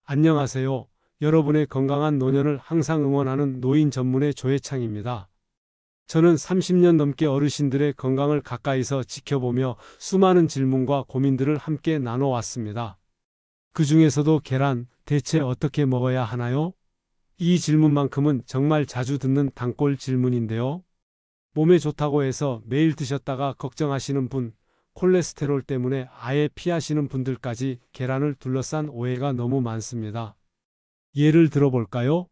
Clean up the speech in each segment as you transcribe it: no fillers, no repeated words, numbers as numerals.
안녕하세요. 여러분의 건강한 노년을 항상 응원하는 노인 전문의 조혜창입니다. 저는 30년 넘게 어르신들의 건강을 가까이서 지켜보며 수많은 질문과 고민들을 함께 나눠왔습니다. 그 중에서도 계란, 대체 어떻게 먹어야 하나요? 이 질문만큼은 정말 자주 듣는 단골 질문인데요. 몸에 좋다고 해서 매일 드셨다가 걱정하시는 분, 콜레스테롤 때문에 아예 피하시는 분들까지 계란을 둘러싼 오해가 너무 많습니다. 예를 들어볼까요?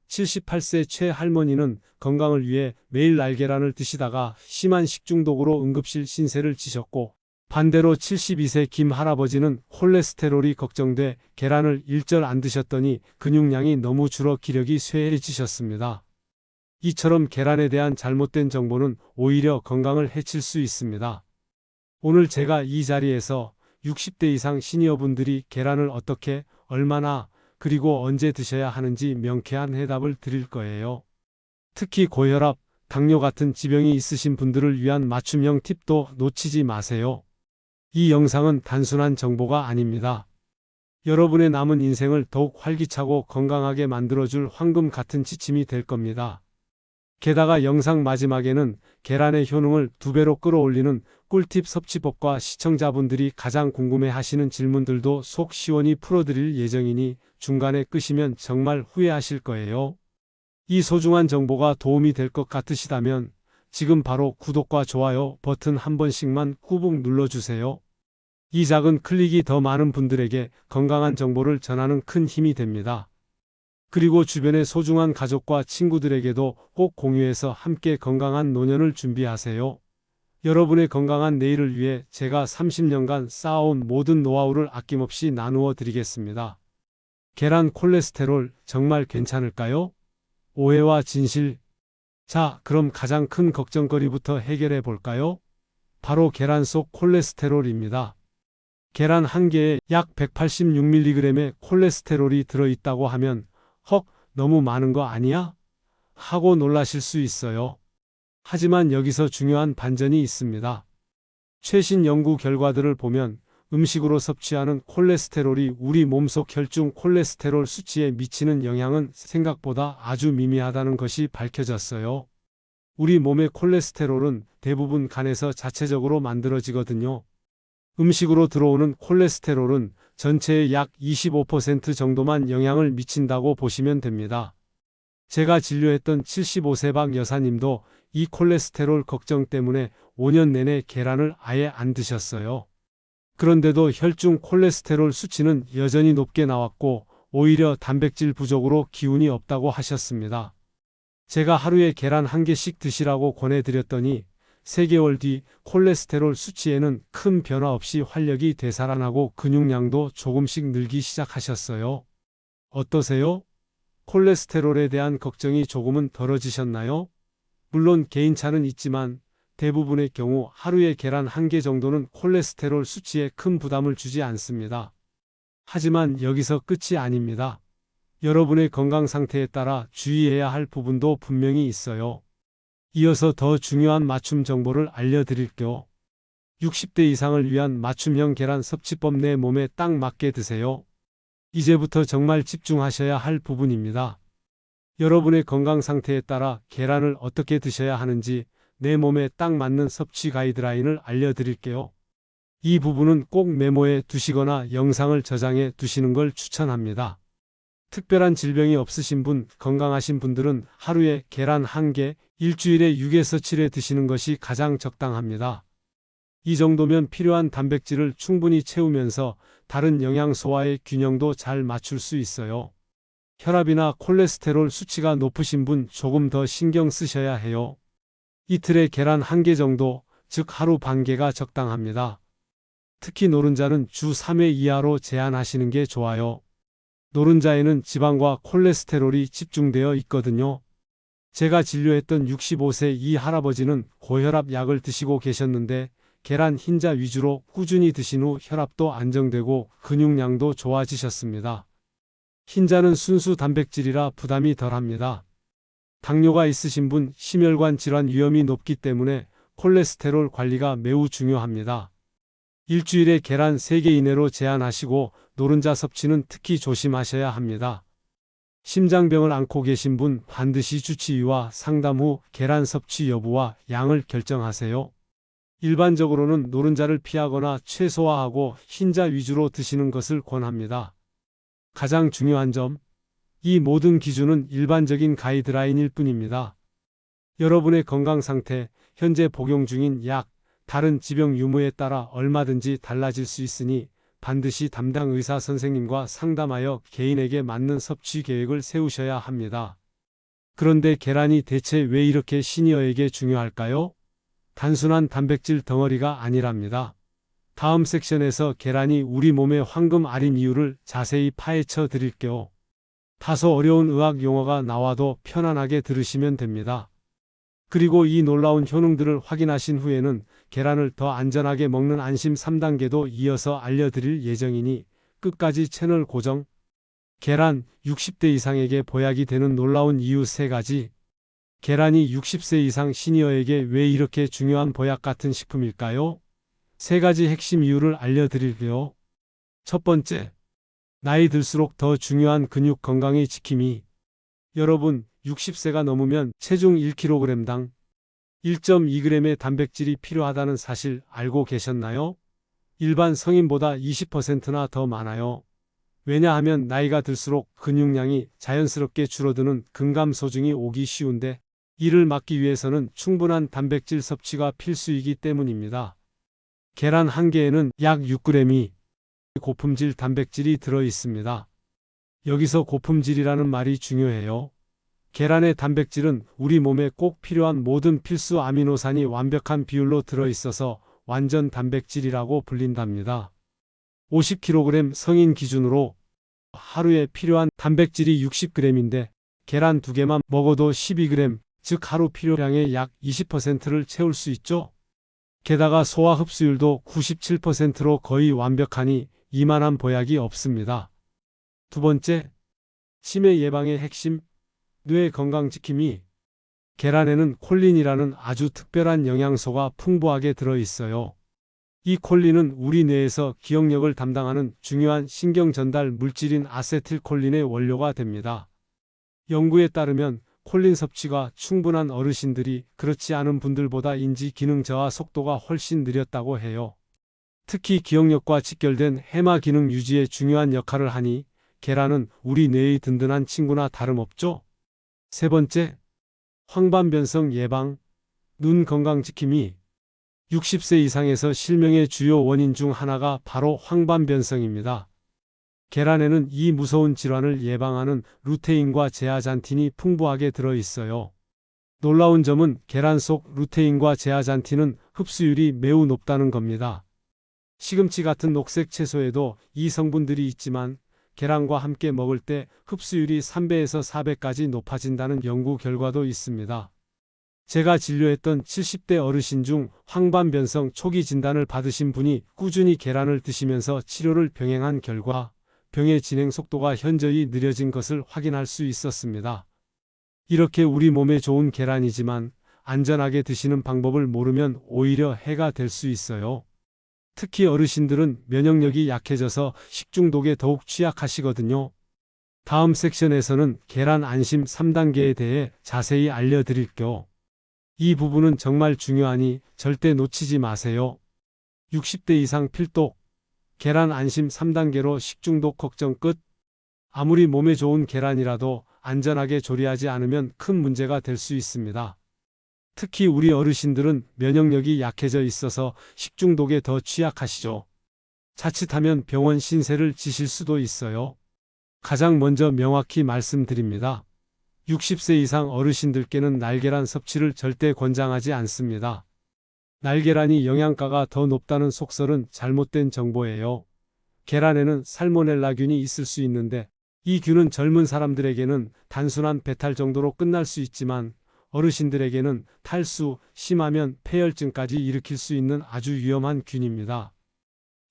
78세 최할머니는 건강을 위해 매일 날계란을 드시다가 심한 식중독으로 응급실 신세를 지셨고, 반대로 72세 김 할아버지는 콜레스테롤이 걱정돼 계란을 일절 안 드셨더니 근육량이 너무 줄어 기력이 쇠해지셨습니다. 이처럼 계란에 대한 잘못된 정보는 오히려 건강을 해칠 수 있습니다. 오늘 제가 이 자리에서 60대 이상 시니어분들이 계란을 어떻게, 얼마나, 그리고 언제 드셔야 하는지 명쾌한 해답을 드릴 거예요. 특히 고혈압, 당뇨 같은 지병이 있으신 분들을 위한 맞춤형 팁도 놓치지 마세요. 이 영상은 단순한 정보가 아닙니다. 여러분의 남은 인생을 더욱 활기차고 건강하게 만들어줄 황금 같은 지침이 될 겁니다. 게다가 영상 마지막에는 계란의 효능을 2배로 끌어올리는 꿀팁 섭취법과 시청자분들이 가장 궁금해하시는 질문들도 속 시원히 풀어드릴 예정이니 중간에 끄시면 정말 후회하실 거예요. 이 소중한 정보가 도움이 될 것 같으시다면 지금 바로 구독과 좋아요 버튼 한 번씩만 꾹 눌러주세요. 이 작은 클릭이 더 많은 분들에게 건강한 정보를 전하는 큰 힘이 됩니다. 그리고 주변의 소중한 가족과 친구들에게도 꼭 공유해서 함께 건강한 노년을 준비하세요. 여러분의 건강한 내일을 위해 제가 30년간 쌓아온 모든 노하우를 아낌없이 나누어 드리겠습니다. 계란 콜레스테롤 정말 괜찮을까요? 오해와 진실. 자, 그럼 가장 큰 걱정거리부터 해결해 볼까요? 바로 계란 속 콜레스테롤입니다. 계란 한 개에 약 186mg의 콜레스테롤이 들어있다고 하면 헉, 너무 많은 거 아니야? 하고 놀라실 수 있어요. 하지만 여기서 중요한 반전이 있습니다. 최신 연구 결과들을 보면 음식으로 섭취하는 콜레스테롤이 우리 몸속 혈중 콜레스테롤 수치에 미치는 영향은 생각보다 아주 미미하다는 것이 밝혀졌어요. 우리 몸의 콜레스테롤은 대부분 간에서 자체적으로 만들어지거든요. 음식으로 들어오는 콜레스테롤은 전체의 약 25% 정도만 영향을 미친다고 보시면 됩니다. 제가 진료했던 75세 박 여사님도 이 콜레스테롤 걱정 때문에 5년 내내 계란을 아예 안 드셨어요. 그런데도 혈중 콜레스테롤 수치는 여전히 높게 나왔고 오히려 단백질 부족으로 기운이 없다고 하셨습니다. 제가 하루에 계란 한 개씩 드시라고 권해드렸더니 3개월 뒤 콜레스테롤 수치에는 큰 변화 없이 활력이 되살아나고 근육량도 조금씩 늘기 시작하셨어요. 어떠세요? 콜레스테롤에 대한 걱정이 조금은 덜어지셨나요? 물론 개인차는 있지만 대부분의 경우 하루에 계란 한 개 정도는 콜레스테롤 수치에 큰 부담을 주지 않습니다. 하지만 여기서 끝이 아닙니다. 여러분의 건강 상태에 따라 주의해야 할 부분도 분명히 있어요. 이어서 더 중요한 맞춤 정보를 알려드릴게요. 60대 이상을 위한 맞춤형 계란 섭취법 내 몸에 딱 맞게 드세요. 이제부터 정말 집중하셔야 할 부분입니다. 여러분의 건강 상태에 따라 계란을 어떻게 드셔야 하는지 내 몸에 딱 맞는 섭취 가이드라인을 알려드릴게요. 이 부분은 꼭 메모해 두시거나 영상을 저장해 두시는 걸 추천합니다. 특별한 질병이 없으신 분, 건강하신 분들은 하루에 계란 한 개, 일주일에 6에서 7회 드시는 것이 가장 적당합니다. 이 정도면 필요한 단백질을 충분히 채우면서 다른 영양 소화의 균형도 잘 맞출 수 있어요. 혈압이나 콜레스테롤 수치가 높으신 분 조금 더 신경 쓰셔야 해요. 이틀에 계란 한 개 정도, 즉 하루 반 개가 적당합니다. 특히 노른자는 주 3회 이하로 제한하시는 게 좋아요. 노른자에는 지방과 콜레스테롤이 집중되어 있거든요. 제가 진료했던 65세 이 할아버지는 고혈압 약을 드시고 계셨는데 계란 흰자 위주로 꾸준히 드신 후 혈압도 안정되고 근육량도 좋아지셨습니다. 흰자는 순수 단백질이라 부담이 덜합니다. 당뇨가 있으신 분, 심혈관 질환 위험이 높기 때문에 콜레스테롤 관리가 매우 중요합니다. 일주일에 계란 3개 이내로 제한하시고 노른자 섭취는 특히 조심하셔야 합니다. 심장병을 앓고 계신 분 반드시 주치의와 상담 후 계란 섭취 여부와 양을 결정하세요. 일반적으로는 노른자를 피하거나 최소화하고 흰자 위주로 드시는 것을 권합니다. 가장 중요한 점, 이 모든 기준은 일반적인 가이드라인일 뿐입니다. 여러분의 건강 상태, 현재 복용 중인 약, 다른 질병 유무에 따라 얼마든지 달라질 수 있으니 반드시 담당 의사 선생님과 상담하여 개인에게 맞는 섭취 계획을 세우셔야 합니다. 그런데 계란이 대체 왜 이렇게 시니어에게 중요할까요? 단순한 단백질 덩어리가 아니랍니다. 다음 섹션에서 계란이 우리 몸의 황금 알인 이유를 자세히 파헤쳐 드릴게요. 다소 어려운 의학 용어가 나와도 편안하게 들으시면 됩니다. 그리고 이 놀라운 효능들을 확인하신 후에는 계란을 더 안전하게 먹는 안심 3단계도 이어서 알려드릴 예정이니 끝까지 채널 고정. 계란 60대 이상에게 보약이 되는 놀라운 이유 3가지. 계란이 60세 이상 시니어에게 왜 이렇게 중요한 보약 같은 식품일까요? 3가지 핵심 이유를 알려드릴게요. 첫 번째, 나이 들수록 더 중요한 근육 건강의 지킴이. 여러분, 60세가 넘으면 체중 1kg당 1.2g의 단백질이 필요하다는 사실 알고 계셨나요? 일반 성인보다 20%나 더 많아요. 왜냐하면 나이가 들수록 근육량이 자연스럽게 줄어드는 근감소증이 오기 쉬운데 이를 막기 위해서는 충분한 단백질 섭취가 필수이기 때문입니다. 계란 한 개에는 약 6g이 고품질 단백질이 들어 있습니다. 여기서 고품질이라는 말이 중요해요. 계란의 단백질은 우리 몸에 꼭 필요한 모든 필수 아미노산이 완벽한 비율로 들어있어서 완전 단백질이라고 불린답니다. 50kg 성인 기준으로 하루에 필요한 단백질이 60g인데 계란 2개만 먹어도 12g, 즉 하루 필요량의 약 20%를 채울 수 있죠. 게다가 소화 흡수율도 97%로 거의 완벽하니 이만한 보약이 없습니다. 두 번째, 치매 예방의 핵심, 뇌 건강 지킴이. 계란에는 콜린이라는 아주 특별한 영양소가 풍부하게 들어있어요. 이 콜린은 우리 뇌에서 기억력을 담당하는 중요한 신경 전달 물질인 아세틸콜린의 원료가 됩니다. 연구에 따르면 콜린 섭취가 충분한 어르신들이 그렇지 않은 분들보다 인지 기능 저하 속도가 훨씬 느렸다고 해요. 특히 기억력과 직결된 해마 기능 유지에 중요한 역할을 하니 계란은 우리 뇌의 든든한 친구나 다름없죠. 세 번째, 황반변성 예방, 눈 건강 지킴이. 60세 이상에서 실명의 주요 원인 중 하나가 바로 황반변성입니다. 계란에는 이 무서운 질환을 예방하는 루테인과 제아잔틴이 풍부하게 들어있어요. 놀라운 점은 계란 속 루테인과 제아잔틴은 흡수율이 매우 높다는 겁니다. 시금치 같은 녹색 채소에도 이 성분들이 있지만 계란과 함께 먹을 때 흡수율이 3배에서 4배까지 높아진다는 연구 결과도 있습니다. 제가 진료했던 70대 어르신 중 황반변성 초기 진단을 받으신 분이 꾸준히 계란을 드시면서 치료를 병행한 결과 병의 진행 속도가 현저히 느려진 것을 확인할 수 있었습니다. 이렇게 우리 몸에 좋은 계란이지만 안전하게 드시는 방법을 모르면 오히려 해가 될 수 있어요. 특히 어르신들은 면역력이 약해져서 식중독에 더욱 취약하시거든요. 다음 섹션에서는 계란 안심 3단계에 대해 자세히 알려드릴게요. 이 부분은 정말 중요하니 절대 놓치지 마세요. 60대 이상 필독, 계란 안심 3단계로 식중독 걱정 끝. 아무리 몸에 좋은 계란이라도 안전하게 조리하지 않으면 큰 문제가 될 수 있습니다. 특히 우리 어르신들은 면역력이 약해져 있어서 식중독에 더 취약하시죠. 자칫하면 병원 신세를 지실 수도 있어요. 가장 먼저 명확히 말씀드립니다. 60세 이상 어르신들께는 날계란 섭취를 절대 권장하지 않습니다. 날계란이 영양가가 더 높다는 속설은 잘못된 정보예요. 계란에는 살모넬라균이 있을 수 있는데 이 균은 젊은 사람들에게는 단순한 배탈 정도로 끝날 수 있지만 어르신들에게는 탈수, 심하면 폐혈증까지 일으킬 수 있는 아주 위험한 균입니다.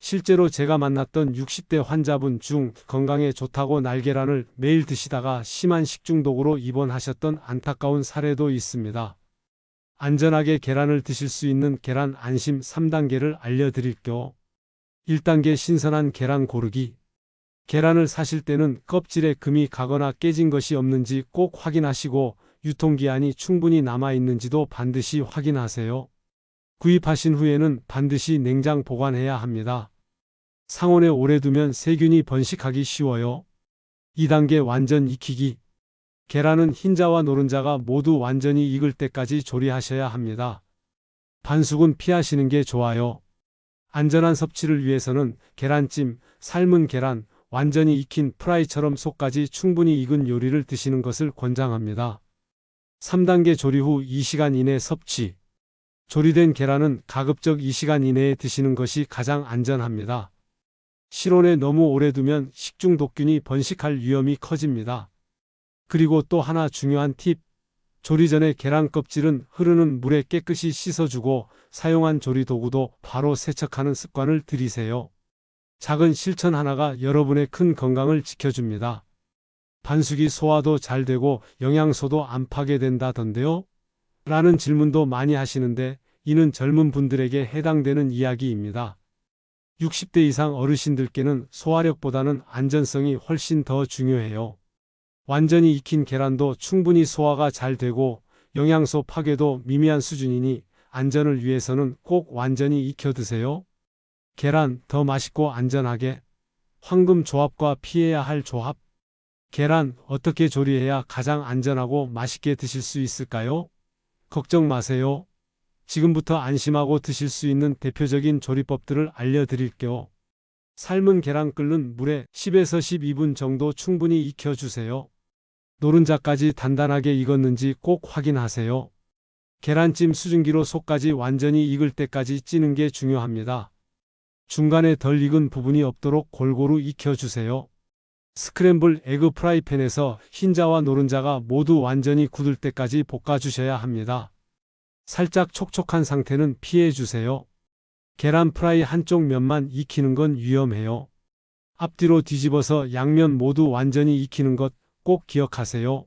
실제로 제가 만났던 60대 환자분 중 건강에 좋다고 날계란을 매일 드시다가 심한 식중독으로 입원하셨던 안타까운 사례도 있습니다. 안전하게 계란을 드실 수 있는 계란 안심 3단계를 알려드릴게요. 1단계 신선한 계란 고르기. 계란을 사실 때는 껍질에 금이 가거나 깨진 것이 없는지 꼭 확인하시고 유통기한이 충분히 남아있는지도 반드시 확인하세요. 구입하신 후에는 반드시 냉장 보관해야 합니다. 상온에 오래 두면 세균이 번식하기 쉬워요. 2단계 완전 익히기. 계란은 흰자와 노른자가 모두 완전히 익을 때까지 조리하셔야 합니다. 반숙은 피하시는 게 좋아요. 안전한 섭취를 위해서는 계란찜, 삶은 계란, 완전히 익힌 프라이처럼 속까지 충분히 익은 요리를 드시는 것을 권장합니다. 3단계 조리 후 2시간 이내 섭취. 조리된 계란은 가급적 2시간 이내에 드시는 것이 가장 안전합니다. 실온에 너무 오래 두면 식중 독균이 번식할 위험이 커집니다. 그리고 또 하나 중요한 팁. 조리 전에 계란 껍질은 흐르는 물에 깨끗이 씻어주고 사용한 조리 도구도 바로 세척하는 습관을 들이세요. 작은 실천 하나가 여러분의 큰 건강을 지켜줍니다. 반숙이 소화도 잘 되고 영양소도 안 파괴된다던데요? 라는 질문도 많이 하시는데 이는 젊은 분들에게 해당되는 이야기입니다. 60대 이상 어르신들께는 소화력보다는 안전성이 훨씬 더 중요해요. 완전히 익힌 계란도 충분히 소화가 잘 되고 영양소 파괴도 미미한 수준이니 안전을 위해서는 꼭 완전히 익혀 드세요. 계란 더 맛있고 안전하게. 황금 조합과 피해야 할 조합. 계란 어떻게 조리해야 가장 안전하고 맛있게 드실 수 있을까요? 걱정 마세요. 지금부터 안심하고 드실 수 있는 대표적인 조리법들을 알려드릴게요. 삶은 계란 끓는 물에 10에서 12분 정도 충분히 익혀주세요. 노른자까지 단단하게 익었는지 꼭 확인하세요. 계란찜 수증기로 속까지 완전히 익을 때까지 찌는 게 중요합니다. 중간에 덜 익은 부분이 없도록 골고루 익혀주세요. 스크램블 에그 프라이팬에서 흰자와 노른자가 모두 완전히 굳을 때까지 볶아주셔야 합니다. 살짝 촉촉한 상태는 피해주세요. 계란 프라이 한쪽 면만 익히는 건 위험해요. 앞뒤로 뒤집어서 양면 모두 완전히 익히는 것 꼭 기억하세요.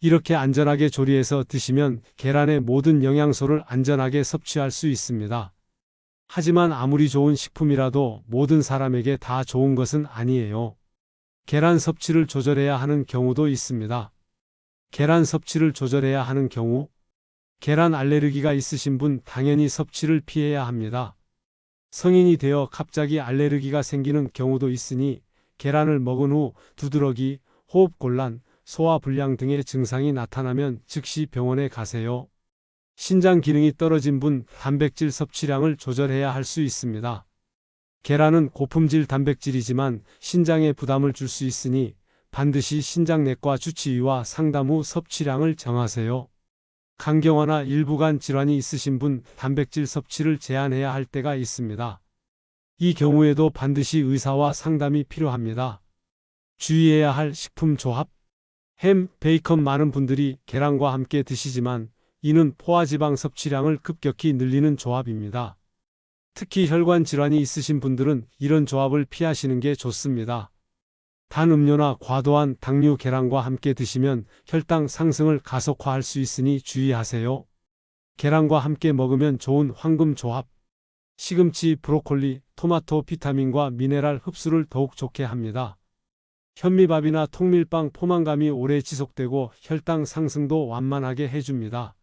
이렇게 안전하게 조리해서 드시면 계란의 모든 영양소를 안전하게 섭취할 수 있습니다. 하지만 아무리 좋은 식품이라도 모든 사람에게 다 좋은 것은 아니에요. 계란 섭취를 조절해야 하는 경우도 있습니다. 계란 섭취를 조절해야 하는 경우. 계란 알레르기가 있으신 분 당연히 섭취를 피해야 합니다. 성인이 되어 갑자기 알레르기가 생기는 경우도 있으니 계란을 먹은 후 두드러기, 호흡곤란, 소화불량 등의 증상이 나타나면 즉시 병원에 가세요. 신장 기능이 떨어진 분 단백질 섭취량을 조절해야 할 수 있습니다. 계란은 고품질 단백질이지만 신장에 부담을 줄 수 있으니 반드시 신장내과 주치의와 상담 후 섭취량을 정하세요. 간경화나 일부간 질환이 있으신 분 단백질 섭취를 제한해야 할 때가 있습니다. 이 경우에도 반드시 의사와 상담이 필요합니다. 주의해야 할 식품 조합. 햄, 베이컨 많은 분들이 계란과 함께 드시지만 이는 포화지방 섭취량을 급격히 늘리는 조합입니다. 특히 혈관 질환이 있으신 분들은 이런 조합을 피하시는 게 좋습니다. 단 음료나 과도한 당류 계란과 함께 드시면 혈당 상승을 가속화할 수 있으니 주의하세요. 계란과 함께 먹으면 좋은 황금 조합. 시금치, 브로콜리, 토마토 비타민과 미네랄 흡수를 더욱 좋게 합니다. 현미밥이나 통밀빵 포만감이 오래 지속되고 혈당 상승도 완만하게 해줍니다.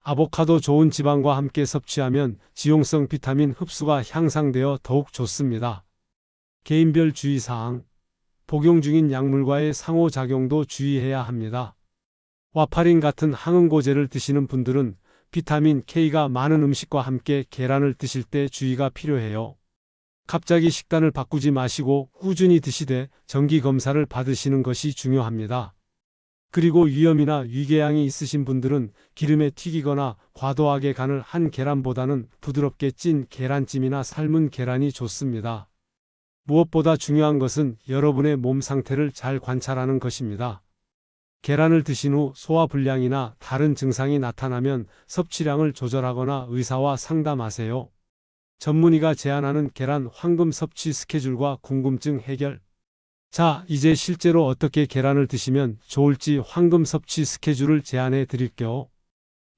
아보카도 좋은 지방과 함께 섭취하면 지용성 비타민 흡수가 향상되어 더욱 좋습니다. 개인별 주의사항. 복용 중인 약물과의 상호작용도 주의해야 합니다. 와파린 같은 항응고제를 드시는 분들은 비타민 K가 많은 음식과 함께 계란을 드실 때 주의가 필요해요. 갑자기 식단을 바꾸지 마시고 꾸준히 드시되 정기검사를 받으시는 것이 중요합니다. 그리고 위염이나 위궤양이 있으신 분들은 기름에 튀기거나 과도하게 간을 한 계란보다는 부드럽게 찐 계란찜이나 삶은 계란이 좋습니다. 무엇보다 중요한 것은 여러분의 몸 상태를 잘 관찰하는 것입니다. 계란을 드신 후 소화불량이나 다른 증상이 나타나면 섭취량을 조절하거나 의사와 상담하세요. 전문의가 제안하는 계란 황금 섭취 스케줄과 궁금증 해결. 자, 이제 실제로 어떻게 계란을 드시면 좋을지 황금 섭취 스케줄을 제안해 드릴게요.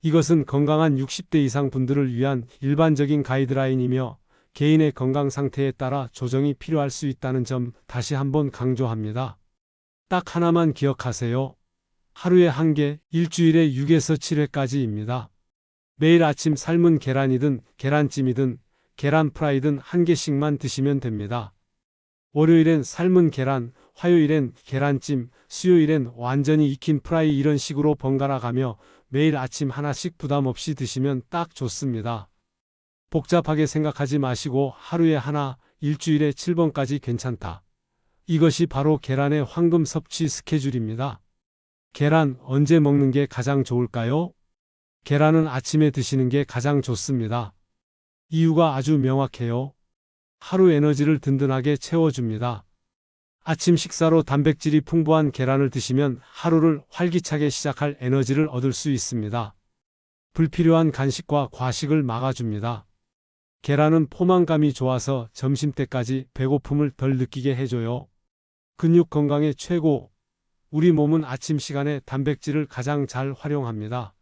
이것은 건강한 60대 이상 분들을 위한 일반적인 가이드라인이며 개인의 건강 상태에 따라 조정이 필요할 수 있다는 점 다시 한번 강조합니다. 딱 하나만 기억하세요. 하루에 한 개, 일주일에 6에서 7회까지입니다. 매일 아침 삶은 계란이든 계란찜이든 계란 프라이든 한 개씩만 드시면 됩니다. 월요일엔 삶은 계란, 화요일엔 계란찜, 수요일엔 완전히 익힌 프라이 이런 식으로 번갈아 가며 매일 아침 하나씩 부담 없이 드시면 딱 좋습니다. 복잡하게 생각하지 마시고 하루에 하나, 일주일에 7번까지 괜찮다. 이것이 바로 계란의 황금 섭취 스케줄입니다. 계란 언제 먹는 게 가장 좋을까요? 계란은 아침에 드시는 게 가장 좋습니다. 이유가 아주 명확해요. 하루 에너지를 든든하게 채워줍니다. 아침 식사로 단백질이 풍부한 계란을 드시면 하루를 활기차게 시작할 에너지를 얻을 수 있습니다. 불필요한 간식과 과식을 막아줍니다. 계란은 포만감이 좋아서 점심때까지 배고픔을 덜 느끼게 해줘요. 근육 건강에 최고. 우리 몸은 아침 시간에 단백질을 가장 잘 활용합니다.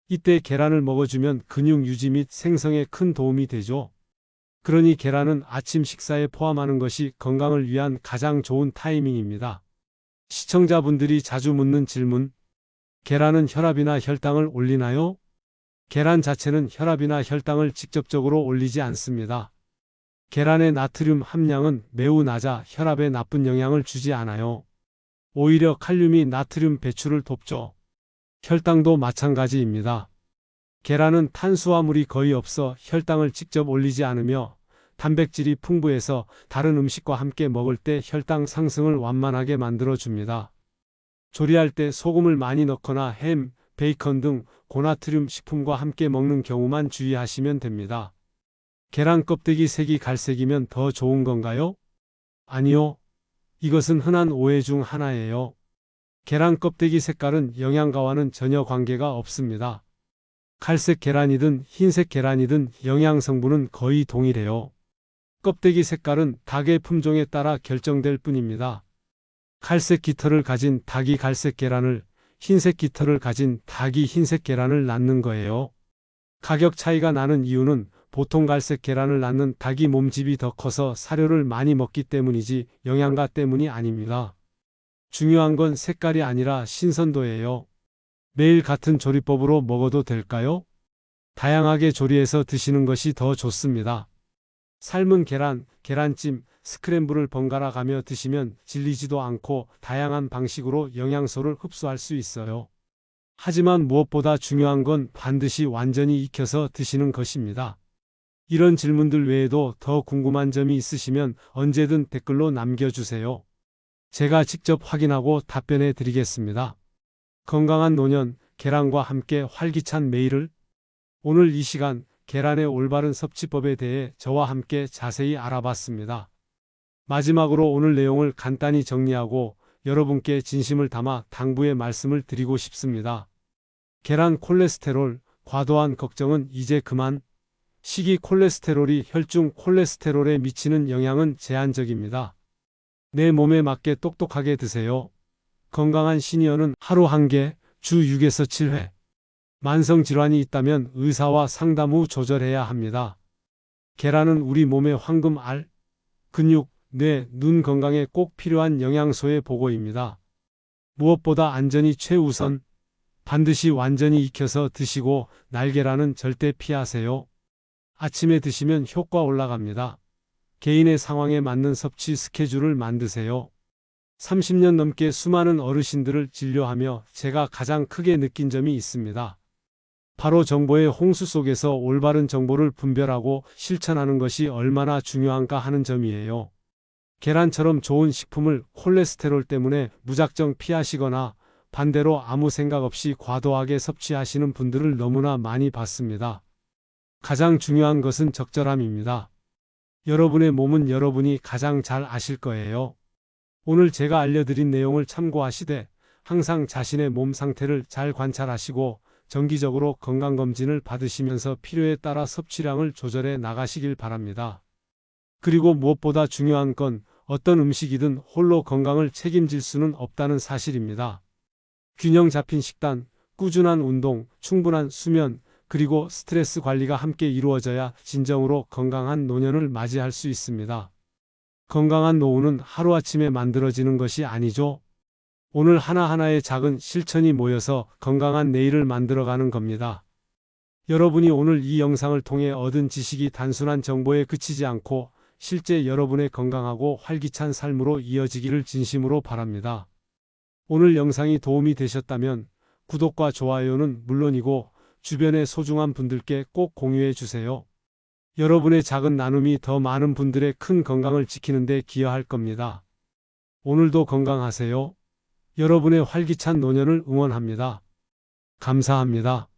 이때 계란을 먹어주면 근육 유지 및 생성에 큰 도움이 되죠. 그러니 계란은 아침 식사에 포함하는 것이 건강을 위한 가장 좋은 타이밍입니다. 시청자분들이 자주 묻는 질문. 계란은 혈압이나 혈당을 올리나요? 계란 자체는 혈압이나 혈당을 직접적으로 올리지 않습니다. 계란의 나트륨 함량은 매우 낮아 혈압에 나쁜 영향을 주지 않아요. 오히려 칼륨이 나트륨 배출을 돕죠. 혈당도 마찬가지입니다. 계란은 탄수화물이 거의 없어 혈당을 직접 올리지 않으며 단백질이 풍부해서 다른 음식과 함께 먹을 때 혈당 상승을 완만하게 만들어줍니다. 조리할 때 소금을 많이 넣거나 햄, 베이컨 등 고나트륨 식품과 함께 먹는 경우만 주의하시면 됩니다. 계란 껍데기 색이 갈색이면 더 좋은 건가요? 아니요. 이것은 흔한 오해 중 하나예요. 계란 껍데기 색깔은 영양가와는 전혀 관계가 없습니다. 갈색 계란이든 흰색 계란이든 영양 성분은 거의 동일해요. 껍데기 색깔은 닭의 품종에 따라 결정될 뿐입니다. 갈색 깃털을 가진 닭이 갈색 계란을, 흰색 깃털을 가진 닭이 흰색 계란을 낳는 거예요. 가격 차이가 나는 이유는 보통 갈색 계란을 낳는 닭이 몸집이 더 커서 사료를 많이 먹기 때문이지 영양가 때문이 아닙니다. 중요한 건 색깔이 아니라 신선도예요. 매일 같은 조리법으로 먹어도 될까요? 다양하게 조리해서 드시는 것이 더 좋습니다. 삶은 계란, 계란찜, 스크램블을 번갈아 가며 드시면 질리지도 않고 다양한 방식으로 영양소를 흡수할 수 있어요. 하지만 무엇보다 중요한 건 반드시 완전히 익혀서 드시는 것입니다. 이런 질문들 외에도 더 궁금한 점이 있으시면 언제든 댓글로 남겨주세요. 제가 직접 확인하고 답변해 드리겠습니다. 건강한 노년, 계란과 함께 활기찬 매일을. 오늘 이 시간 계란의 올바른 섭취법에 대해 저와 함께 자세히 알아봤습니다. 마지막으로 오늘 내용을 간단히 정리하고 여러분께 진심을 담아 당부의 말씀을 드리고 싶습니다. 계란 콜레스테롤, 과도한 걱정은 이제 그만. 식이 콜레스테롤이 혈중 콜레스테롤에 미치는 영향은 제한적입니다. 내 몸에 맞게 똑똑하게 드세요. 건강한 시니어는 하루 한 개, 주 6에서 7회. 만성 질환이 있다면 의사와 상담 후 조절해야 합니다. 계란은 우리 몸의 황금 알, 근육, 뇌, 눈 건강에 꼭 필요한 영양소의 보고입니다. 무엇보다 안전이 최우선. 반드시 완전히 익혀서 드시고 날계란은 절대 피하세요. 아침에 드시면 효과 올라갑니다. 개인의 상황에 맞는 섭취 스케줄을 만드세요. 30년 넘게 수많은 어르신들을 진료하며 제가 가장 크게 느낀 점이 있습니다. 바로 정보의 홍수 속에서 올바른 정보를 분별하고 실천하는 것이 얼마나 중요한가 하는 점이에요. 계란처럼 좋은 식품을 콜레스테롤 때문에 무작정 피하시거나 반대로 아무 생각 없이 과도하게 섭취하시는 분들을 너무나 많이 봤습니다. 가장 중요한 것은 적절함입니다. 여러분의 몸은 여러분이 가장 잘 아실 거예요. 오늘 제가 알려드린 내용을 참고하시되 항상 자신의 몸 상태를 잘 관찰하시고 정기적으로 건강검진을 받으시면서 필요에 따라 섭취량을 조절해 나가시길 바랍니다. 그리고 무엇보다 중요한 건 어떤 음식이든 홀로 건강을 책임질 수는 없다는 사실입니다. 균형 잡힌 식단, 꾸준한 운동, 충분한 수면, 그리고 스트레스 관리가 함께 이루어져야 진정으로 건강한 노년을 맞이할 수 있습니다. 건강한 노후는 하루아침에 만들어지는 것이 아니죠. 오늘 하나하나의 작은 실천이 모여서 건강한 내일을 만들어가는 겁니다. 여러분이 오늘 이 영상을 통해 얻은 지식이 단순한 정보에 그치지 않고 실제 여러분의 건강하고 활기찬 삶으로 이어지기를 진심으로 바랍니다. 오늘 영상이 도움이 되셨다면 구독과 좋아요는 물론이고 주변의 소중한 분들께 꼭 공유해 주세요. 여러분의 작은 나눔이 더 많은 분들의 큰 건강을 지키는 데 기여할 겁니다. 오늘도 건강하세요. 여러분의 활기찬 노년을 응원합니다. 감사합니다.